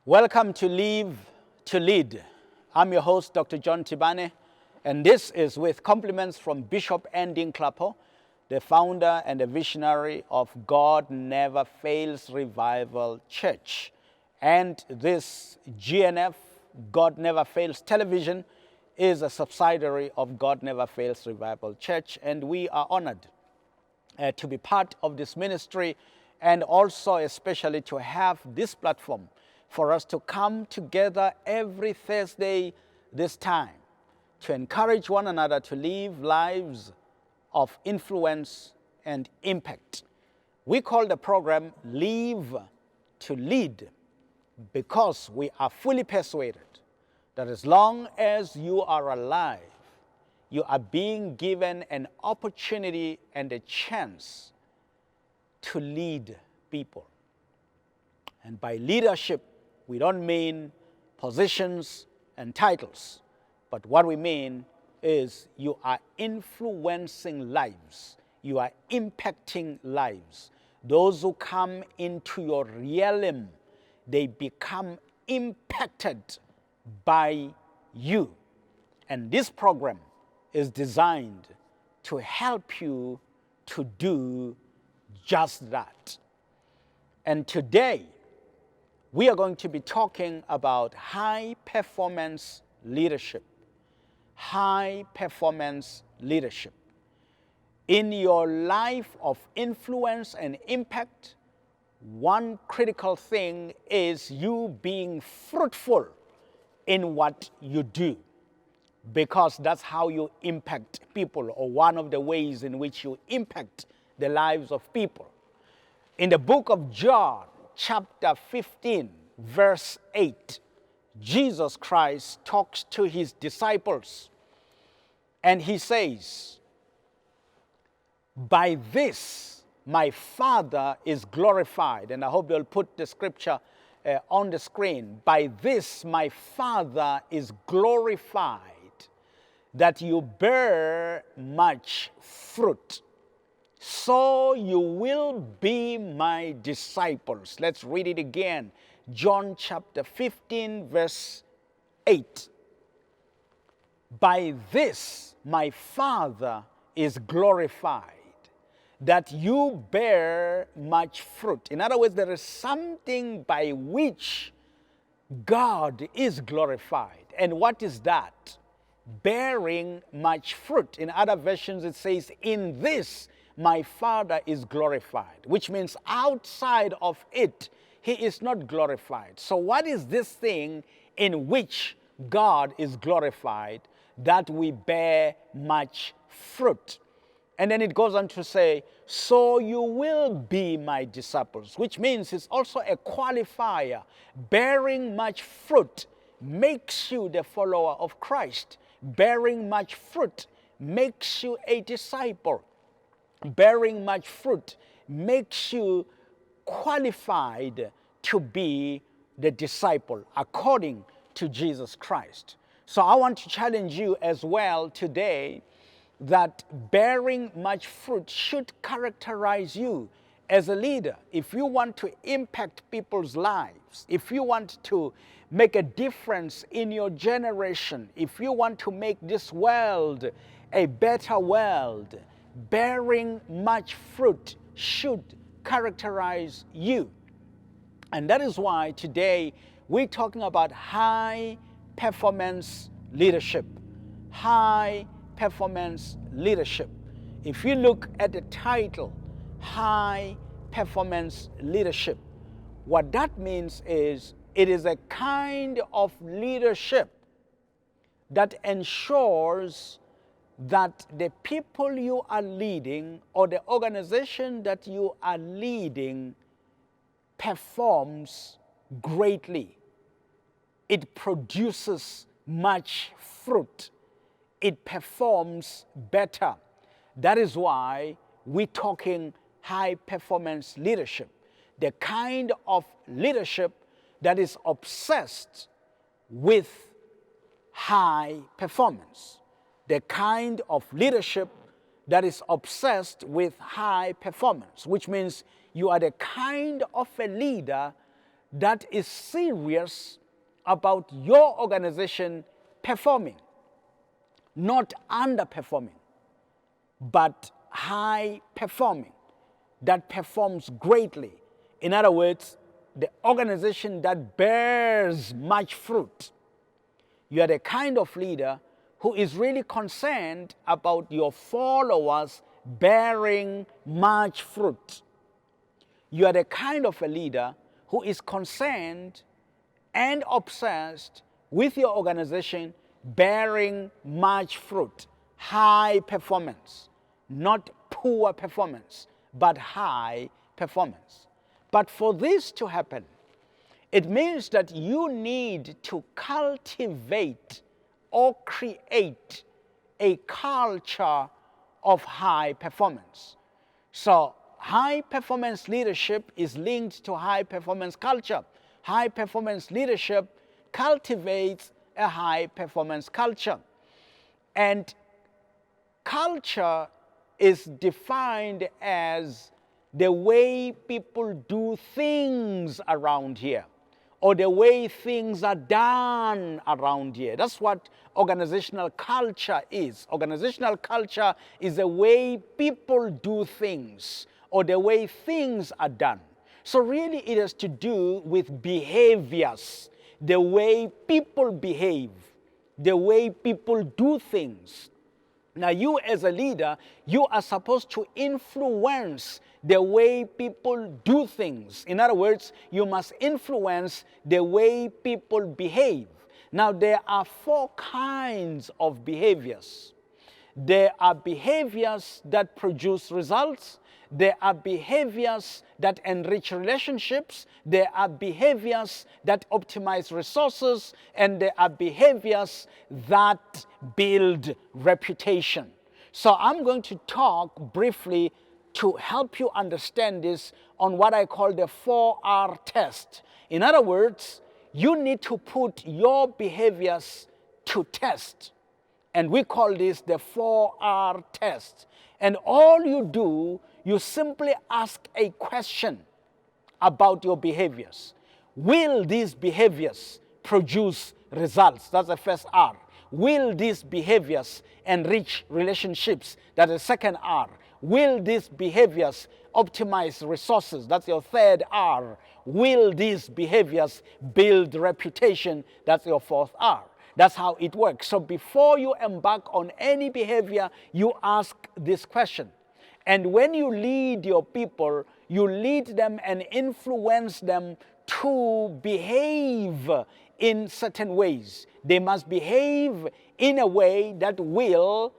Welcome to Live to Lead. I'm your host, Dr. John Tibane, and this is with compliments from Bishop Ending Klapo, the founder and the visionary of God Never Fails Revival Church. And this GNF, God Never Fails Television, is a subsidiary of God Never Fails Revival Church, and we are honored to be part of this ministry and also especially to have this platform for us to come together every Thursday this time to encourage one another to live lives of influence and impact. We call the program Live to Lead because we are fully persuaded that as long as you are alive, you are being given an opportunity and a chance to lead people. And by leadership, we don't mean positions and titles, but what we mean is you are influencing lives. You are impacting lives. Those who come into your realm, they become impacted by you. And this program is designed to help you to do just that. And today, we are going to be talking about high performance leadership. High performance leadership. In your life of influence and impact, one critical thing is you being fruitful in what you do, because that's how you impact people, or one of the ways in which you impact the lives of people. In the book of John, chapter 15, verse 8, Jesus Christ talks to his disciples and he says, "By this my Father is glorified." And I hope you'll put the scripture on the screen. "By this my Father is glorified, that you bear much fruit. So you will be my disciples." Let's read it again. John chapter 15, verse 8. "By this my Father is glorified, that you bear much fruit." In other words, there is something by which God is glorified. And what is that? Bearing much fruit. In other versions it says, "In this my Father is glorified," which means outside of it, he is not glorified. So what is this thing in which God is glorified? That we bear much fruit. And then it goes on to say, "So you will be my disciples," which means it's also a qualifier. Bearing much fruit makes you the follower of Christ. Bearing much fruit makes you a disciple. Bearing much fruit makes you qualified to be the disciple according to Jesus Christ. So I want to challenge you as well today that bearing much fruit should characterize you as a leader. If you want to impact people's lives, if you want to make a difference in your generation, if you want to make this world a better world, bearing much fruit should characterize you. And that is why today we're talking about high performance leadership. High performance leadership. If you look at the title, high performance leadership, what that means is it is a kind of leadership that ensures that the people you are leading or the organization that you are leading performs greatly. It produces much fruit. It performs better. That is why we're talking high performance leadership. The kind of leadership that is obsessed with high performance. The kind of leadership that is obsessed with high performance, which means you are the kind of a leader that is serious about your organization performing, not underperforming, but high performing, that performs greatly. In other words, the organization that bears much fruit. You are the kind of leader who is really concerned about your followers bearing much fruit. You are the kind of a leader who is concerned and obsessed with your organization bearing much fruit, high performance, not poor performance, but high performance. But for this to happen, it means that you need to cultivate or create a culture of high performance. So high performance leadership is linked to high performance culture. High performance leadership cultivates a high performance culture. And culture is defined as the way people do things around here, or the way things are done around here. That's what organizational culture is. Organizational culture is the way people do things, or the way things are done. So really it has to do with behaviors, the way people behave, the way people do things. Now you as a leader, you are supposed to influence the way people do things. In other words, you must influence the way people behave. Now there are 4 kinds of behaviors. There are behaviors that produce results. There are behaviors that enrich relationships. There are behaviors that optimize resources. And there are behaviors that build reputation. So I'm going to talk briefly to help you understand this on what I call the 4R test. In other words, you need to put your behaviors to test. And we call this the 4R test. And all you do, you simply ask a question about your behaviors. Will these behaviors produce results? That's the first R. Will these behaviors enrich relationships? That's the second R. Will these behaviors optimize resources? That's your third R. Will these behaviors build reputation? That's your fourth R. That's how it works. So before you embark on any behavior, you ask this question. And when you lead your people, you lead them and influence them to behave in certain ways. They must behave in a way that will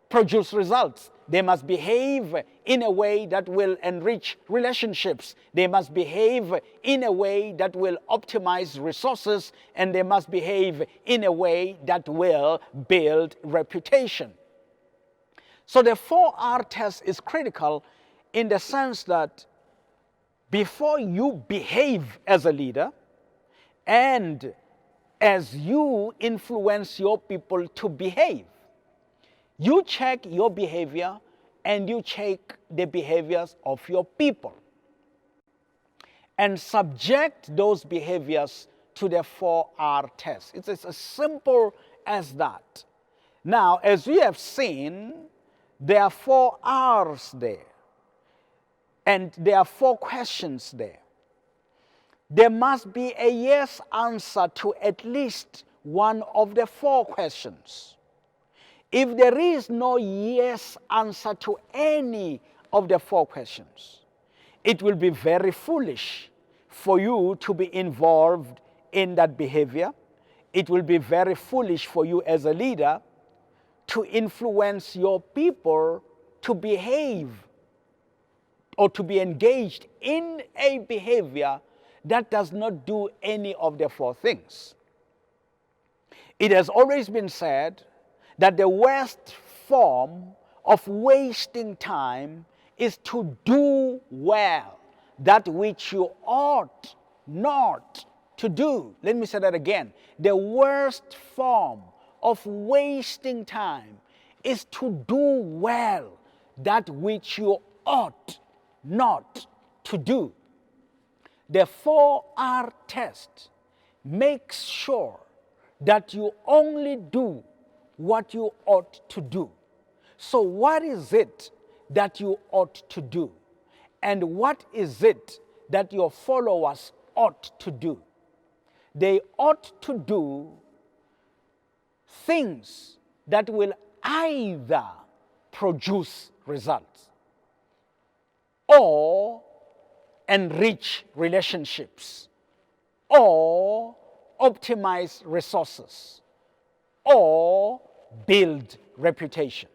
produce results. They must behave in a way that will enrich relationships. They must behave in a way that will optimize resources, and they must behave in a way that will build reputation. So the 4R test is critical in the sense that before you behave as a leader and as you influence your people to behave, you check your behavior and you check the behaviors of your people and subject those behaviors to the 4R test. It's as simple as that. Now, as we have seen, there are 4 R's there, and there are 4 questions there. There must be a yes answer to at least one of the 4 questions. If there is no yes answer to any of the 4 questions, it will be very foolish for you to be involved in that behavior. It will be very foolish for you as a leader to influence your people to behave or to be engaged in a behavior that does not do any of the 4 things. It has always been said that the worst form of wasting time is to do well that which you ought not to do. Let me say that again. The worst form of wasting time is to do well that which you ought not to do. The 4R test makes sure that you only do what you ought to do. So what is it that you ought to do? And what is it that your followers ought to do? They ought to do things that will either produce results or enrich relationships or optimize resources or build reputation.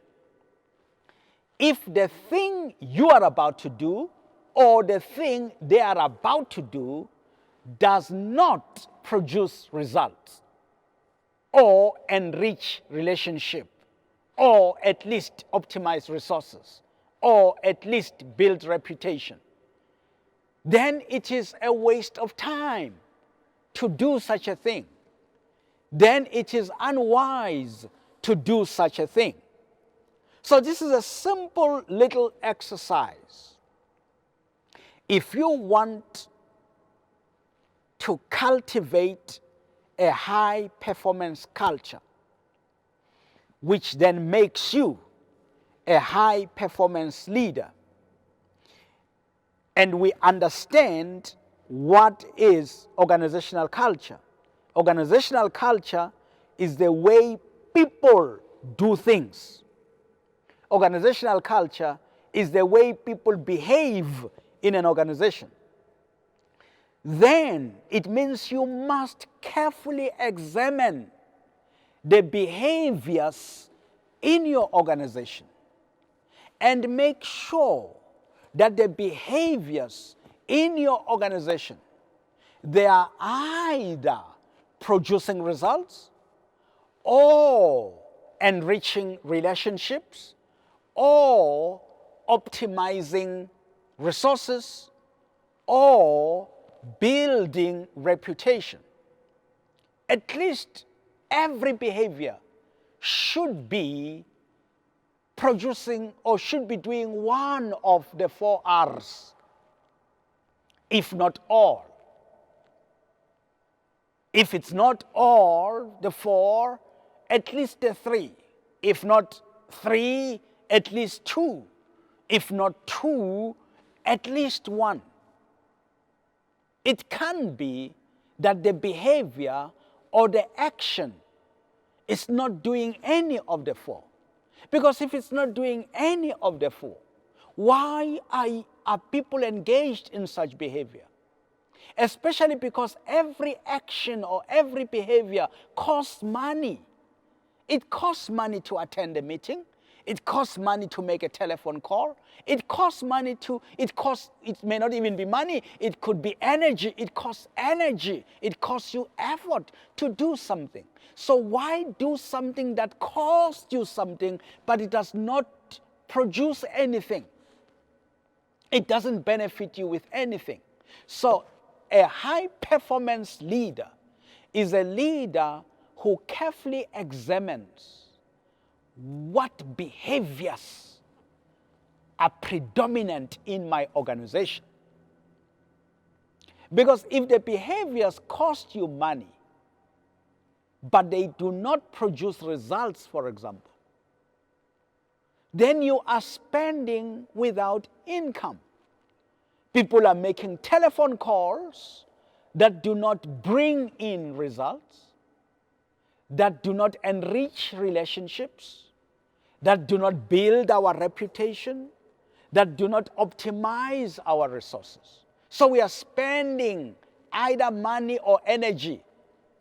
If the thing you are about to do or the thing they are about to do does not produce results or enrich relationship or at least optimize resources or at least build reputation, then it is a waste of time to do such a thing. Then it is unwise to do such a thing. So this is a simple little exercise. If you want to cultivate a high performance culture, which then makes you a high performance leader, and we understand what is organizational culture. Organizational culture is the way people do things. Organizational culture is the way people behave in an organization. Then it means you must carefully examine the behaviors in your organization and make sure that the behaviors in your organization, they are either producing results or enriching relationships or optimizing resources or building reputation. At least every behavior should be producing or should be doing one of the 4 R's, if not all. If it's not all the 4, at least the 3. If not 3, at least 2. If not 2, at least 1. It can be that the behavior or the action is not doing any of the 4. Because if it's not doing any of the 4, why are people engaged in such behavior? Especially because every action or every behavior costs money. It costs money to attend a meeting. It costs money to make a telephone call. It costs money it may not even be money. It could be energy. It costs energy. It costs you effort to do something. So why do something that costs you something, but it does not produce anything? It doesn't benefit you with anything. So a high performance leader is a leader who carefully examines what behaviors are predominant in my organization. Because if the behaviors cost you money, but they do not produce results, for example, then you are spending without income. People are making telephone calls that do not bring in results, that do not enrich relationships, that do not build our reputation, that do not optimize our resources. So we are spending either money or energy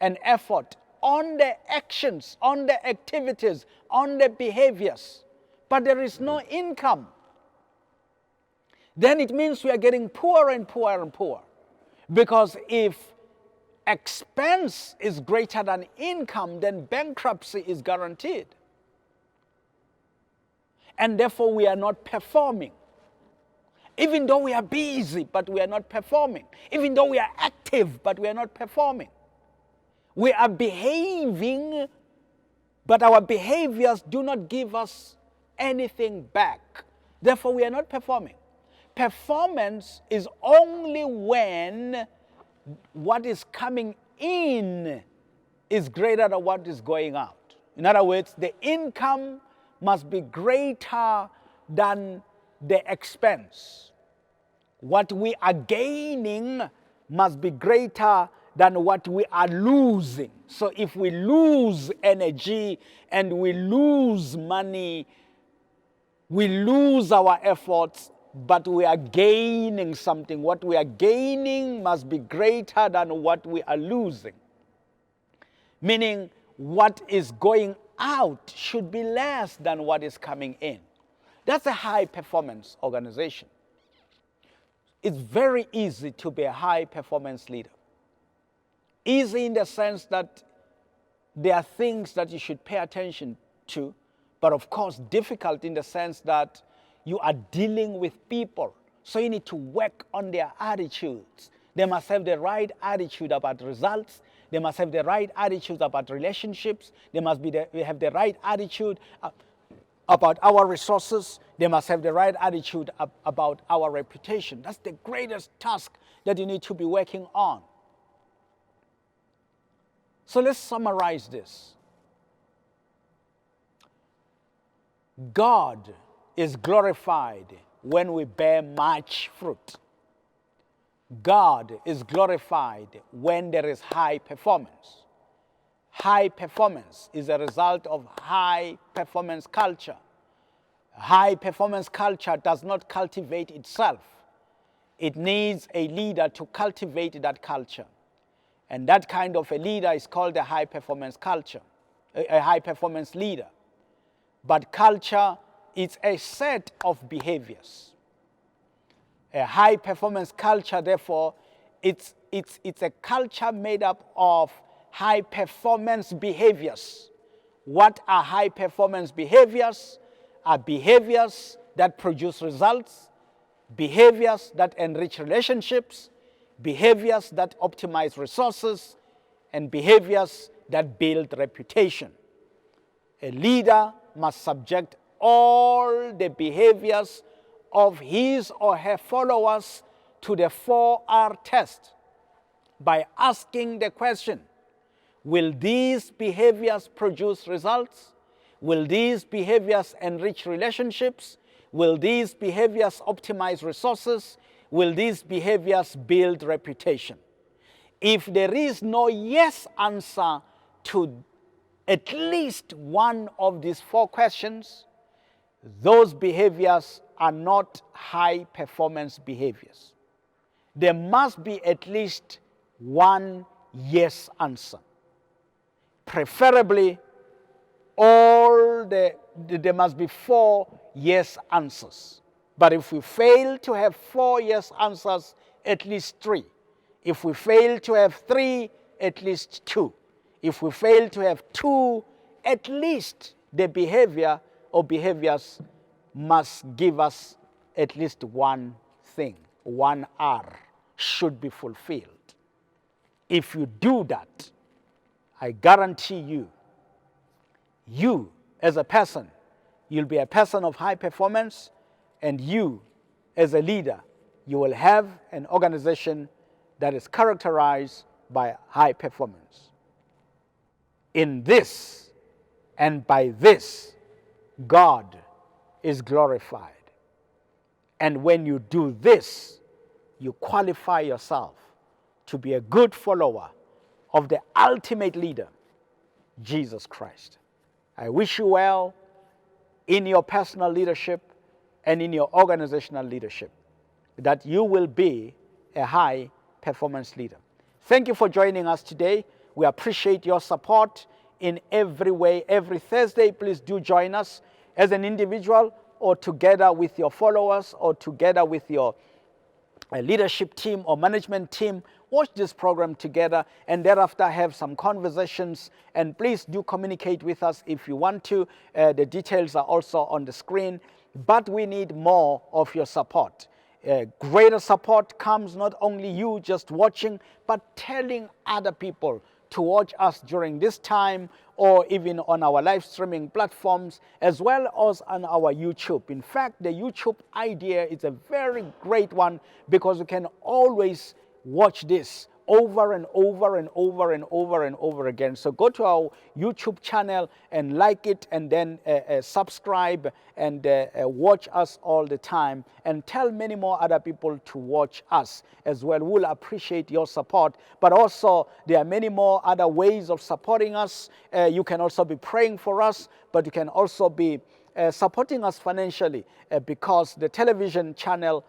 and effort on the actions, on the activities, on the behaviors, but there is no income. Then it means we are getting poorer and poorer and poorer. Because if expense is greater than income, then bankruptcy is guaranteed. And therefore we are not performing. Even though we are busy, but we are not performing. Even though we are active, but we are not performing. We are behaving, but our behaviors do not give us anything back. Therefore we are not performing. performance is only when what is coming in is greater than what is going out. In other words, the income must be greater than the expense. What we are gaining must be greater than what we are losing. So if we lose energy and we lose money, we lose our efforts, but we are gaining something. What we are gaining must be greater than what we are losing. Meaning, what is going out should be less than what is coming in. That's a high performance organization. It's very easy to be a high performance leader. Easy in the sense that there are things that you should pay attention to, but of course difficult in the sense that you are dealing with people. So you need to work on their attitudes. They must have the right attitude about results. They must have the right attitude about relationships. They must have the right attitude about our resources. They must have the right attitude about our reputation. That's the greatest task that you need to be working on. So let's summarize this. God is glorified when we bear much fruit. God is glorified when there is high performance. High performance is a result of high performance culture. High performance culture does not cultivate itself. It needs a leader to cultivate that culture. And that kind of a leader is called a high performance culture, a high performance leader. But culture is a set of behaviors. A high performance culture, therefore, it's a culture made up of high performance behaviors. What are high performance behaviors? Are behaviors that produce results, behaviors that enrich relationships, behaviors that optimize resources, and behaviors that build reputation. A leader must subject all the behaviors of his or her followers to the 4R test by asking the question, will these behaviors produce results? Will these behaviors enrich relationships? Will these behaviors optimize resources? Will these behaviors build reputation? If there is no yes answer to at least one of these 4 questions, those behaviors are not high performance behaviors. There must be at least one yes answer. Preferably, there must be 4 yes answers. But if we fail to have 4 yes answers, at least 3. If we fail to have 3, at least 2. If we fail to have 2, at least the behavior or behaviors must give us at least one thing. 1 R should be fulfilled. If you do that, I guarantee you as a person, you'll be a person of high performance, and you as a leader, you will have an organization that is characterized by high performance. In this and by this, God is glorified. And when you do this, you qualify yourself to be a good follower of the ultimate leader, Jesus Christ. I wish you well in your personal leadership and in your organizational leadership, that you will be a high performance leader. Thank you for joining us today. We appreciate your support in every way. Every Thursday, please do join us as an individual or together with your followers or together with your leadership team or management team. Watch this program together and thereafter have some conversations. And please do communicate with us if you want to. The details are also on the screen. But we need more of your support. Greater support comes not only you just watching, but telling other people to watch us during this time, or even on our live streaming platforms, as well as on our YouTube. In fact, the YouTube idea is a very great one, because you can always watch this over and over and over and over and over again. So go to our YouTube channel and like it, and then subscribe and watch us all the time, and tell many more other people to watch us as well. We'll appreciate your support. But also, there are many more other ways of supporting us. You can also be praying for us, but you can also be supporting us financially, because the television channel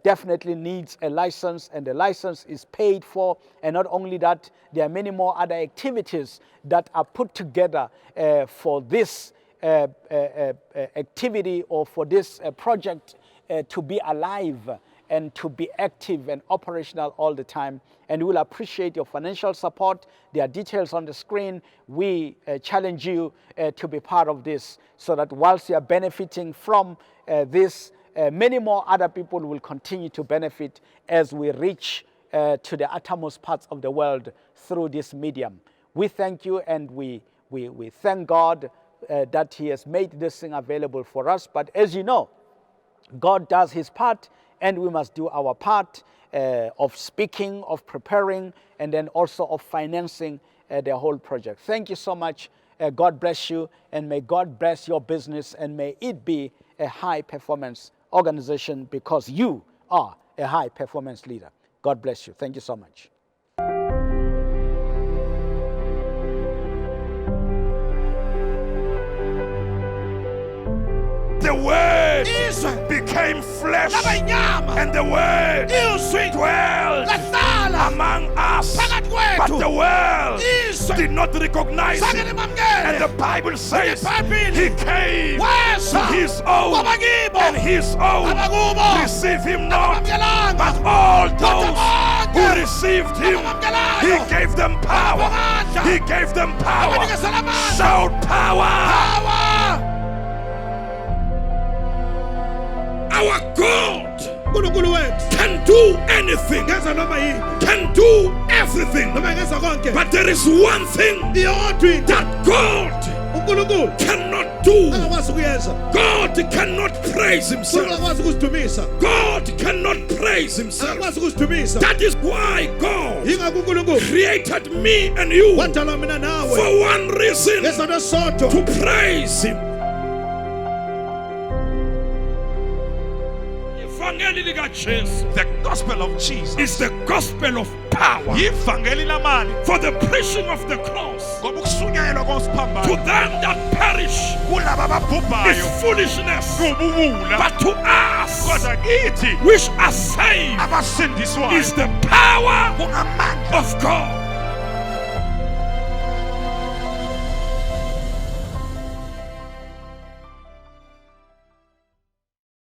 definitely needs a license, and the license is paid for. And not only that, there are many more other activities that are put together for this activity, or for this project to be alive and to be active and operational all the time. And we'll appreciate your financial support. There are details on the screen. We challenge you to be part of this, so that whilst you are benefiting from this, many more other people will continue to benefit as we reach to the uttermost parts of the world through this medium. We thank you, and we thank God that He has made this thing available for us. But as you know, God does His part, and we must do our part of speaking, of preparing, and then also of financing the whole project. Thank you so much. God bless you, and may God bless your business, and may it be a high-performance organization, because you are a high-performance leader. God bless you. Thank you so much. The Word became flesh, and the Word dwelled among us. But the world did not recognize Him. And the Bible says He came to His own, and His own received Him not. But all those who received Him, He gave them power. He gave them power. Shout power! Our God can do anything, can do everything. But there is one thing that God cannot do. God cannot praise Himself. God cannot praise Himself. That is why God created me and you for one reason: to praise Him. The gospel of Jesus is the gospel of power. For the preaching of the cross to them that perish is foolishness, but to us which are saved is the power of God.